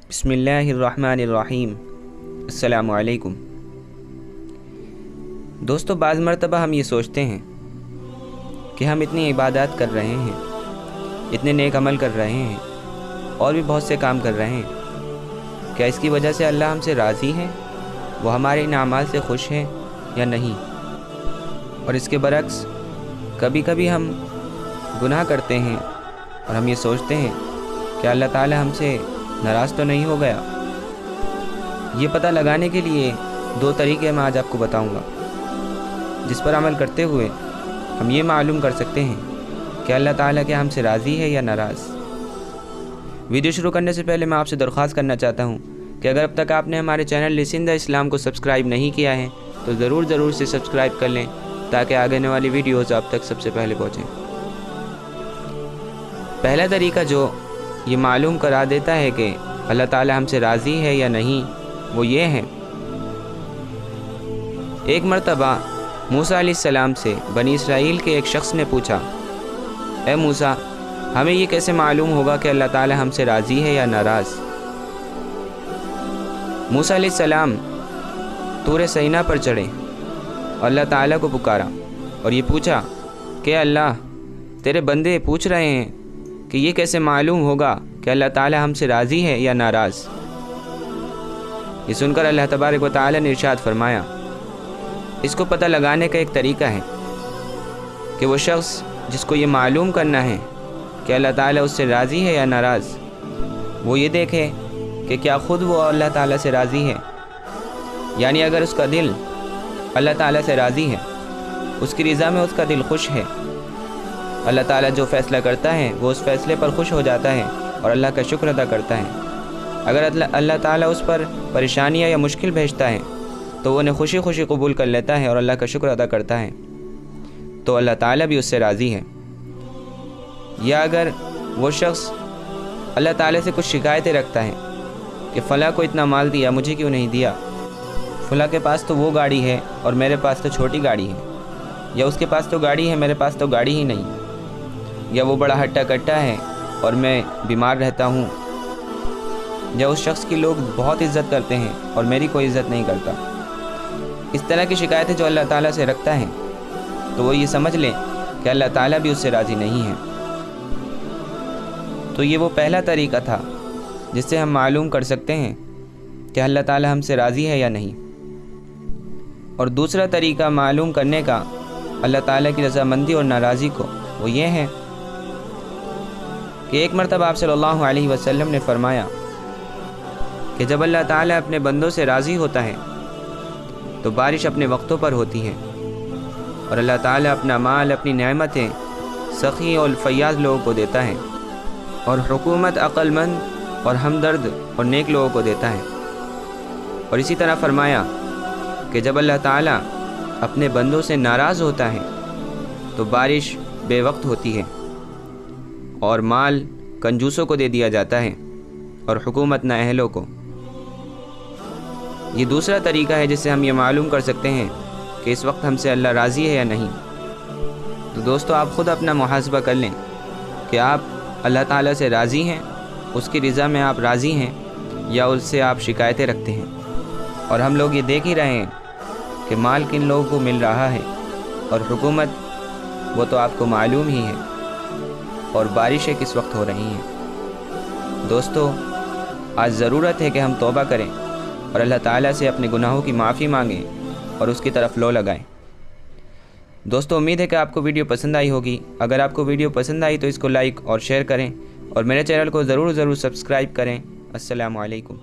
बिस्मिल्लाहिर्रहमानिर्रहीम। अस्सलामु अलैकुम। दोस्तों, बाज़ मरतबा हम ये सोचते हैं कि हम इतनी इबादत कर रहे हैं, इतने नेक अमल कर रहे हैं और भी बहुत से काम कर रहे हैं, क्या इसकी वजह से अल्लाह हमसे राज़ी है, वो हमारे इन अमाल से खुश हैं या नहीं। और इसके बरक्स कभी कभी हम गुनाह करते हैं और हम ये सोचते हैं कि अल्लाह ताला हमसे नाराज़ तो नहीं हो गया। ये पता लगाने के लिए दो तरीके मैं आज आपको बताऊंगा, जिस पर अमल करते हुए हम ये मालूम कर सकते हैं कि अल्लाह ताला क्या हमसे राज़ी है या नाराज़। वीडियो शुरू करने से पहले मैं आपसे दरख्वास्त करना चाहता हूँ कि अगर अब तक आपने हमारे चैनल लिसन द इस्लाम को सब्सक्राइब नहीं किया है तो ज़रूर से सब्सक्राइब कर लें, ताकि आगे आने वाली वीडियोज़ आप तक सबसे पहले पहुँचें। पहला तरीका जो ये मालूम करा देता है कि अल्लाह ताला हमसे राज़ी है या नहीं, वो ये है। एक मरतबा मूसा अलैहिस्सलाम से बनी इसराइल के एक शख्स ने पूछा, ए मूसा, हमें ये कैसे मालूम होगा कि अल्लाह ताला हमसे राज़ी है या नाराज़। मूसा अलैहिस्सलाम तूर सीना पर चढ़े और अल्लाह ताला को पुकारा और ये पूछा कि अल्लाह, तेरे बंदे पूछ रहे हैं कि ये कैसे मालूम होगा कि अल्लाह ताला हमसे राज़ी है या नाराज़। ये सुनकर अल्लाह तबारक व तआला ने इरशाद फरमाया, इसको पता लगाने का एक तरीका है कि वो शख्स जिसको ये मालूम करना है कि अल्लाह ताला उससे राज़ी है या नाराज़, वो ये देखे कि क्या ख़ुद वो अल्लाह ताला से राज़ी है। यानी अगर उसका दिल अल्लाह ताला से राज़ी है, उसकी रज़ा में उसका दिल खुश है, अल्लाह ताला जो फ़ैसला करता है वो उस फ़ैसले पर खुश हो जाता है और अल्लाह का शुक्र अदा करता है। अगर अल्लाह ताला उस पर परेशानियाँ या मुश्किल भेजता है तो वो उन्हें खुशी खुशी कबूल कर लेता है और अल्लाह का शुक्र अदा करता है, तो अल्लाह ताला भी उससे राज़ी है। या अगर वो शख्स अल्लाह ताला से कुछ शिकायतें रखता है कि फ़लाँ को इतना माल दिया, मुझे क्यों नहीं दिया, फ़लाँ के पास तो वो गाड़ी है और मेरे पास तो छोटी गाड़ी है, या उसके पास तो गाड़ी है, मेरे पास तो गाड़ी ही नहीं, या वो बड़ा हट्टा कट्टा है और मैं बीमार रहता हूँ, या उस शख्स की लोग बहुत इज़्ज़त करते हैं और मेरी कोई इज़्ज़त नहीं करता। इस तरह की शिकायतें जो अल्लाह ताला से रखता है, तो वो ये समझ लें कि अल्लाह ताला भी उससे राज़ी नहीं है। तो ये वो पहला तरीका था जिससे हम मालूम कर सकते हैं कि अल्लाह ताला हमसे राज़ी है या नहीं। और दूसरा तरीका मालूम करने का अल्लाह ताला की रज़ामंदी और नाराज़ी को, वो ये है कि एक मरतबा आप सल्लल्लाहु अलैहि वसल्लम ने फरमाया कि जब अल्लाह ताला अपने बंदों से राज़ी होता है तो बारिश अपने वक्तों पर होती है और अल्लाह ताला अपना माल, अपनी नेमतें सखी और फयाज़ लोगों को देता है और हुकूमत अक्लमंद और हमदर्द और नेक लोगों को देता है। और इसी तरह फरमाया कि जब अल्लाह ताला अपने बंदों से नाराज़ होता है तो बारिश बेवक्त होती है और माल कंजूसों को दे दिया जाता है और हुकूमत नाअहलों को। ये दूसरा तरीका है जिससे हम ये मालूम कर सकते हैं कि इस वक्त हमसे अल्लाह राज़ी है या नहीं। तो दोस्तों, आप ख़ुद अपना मुहासबा कर लें कि आप अल्लाह ताला से राज़ी हैं, उसकी रज़ा में आप राज़ी हैं, या उससे आप शिकायतें रखते हैं। और हम लोग ये देख ही रहे हैं कि माल किन लोगों को मिल रहा है और हुकूमत वो तो आपको मालूम ही है, और बारिशें किस वक्त हो रही हैं। दोस्तों, आज ज़रूरत है कि हम तौबा करें और अल्लाह ताला से अपने गुनाहों की माफ़ी मांगें और उसकी तरफ लो लगाएं। दोस्तों, उम्मीद है कि आपको वीडियो पसंद आई होगी। अगर आपको वीडियो पसंद आई तो इसको लाइक और शेयर करें और मेरे चैनल को ज़रूर सब्सक्राइब करें। अस्सलामु अलैकुम।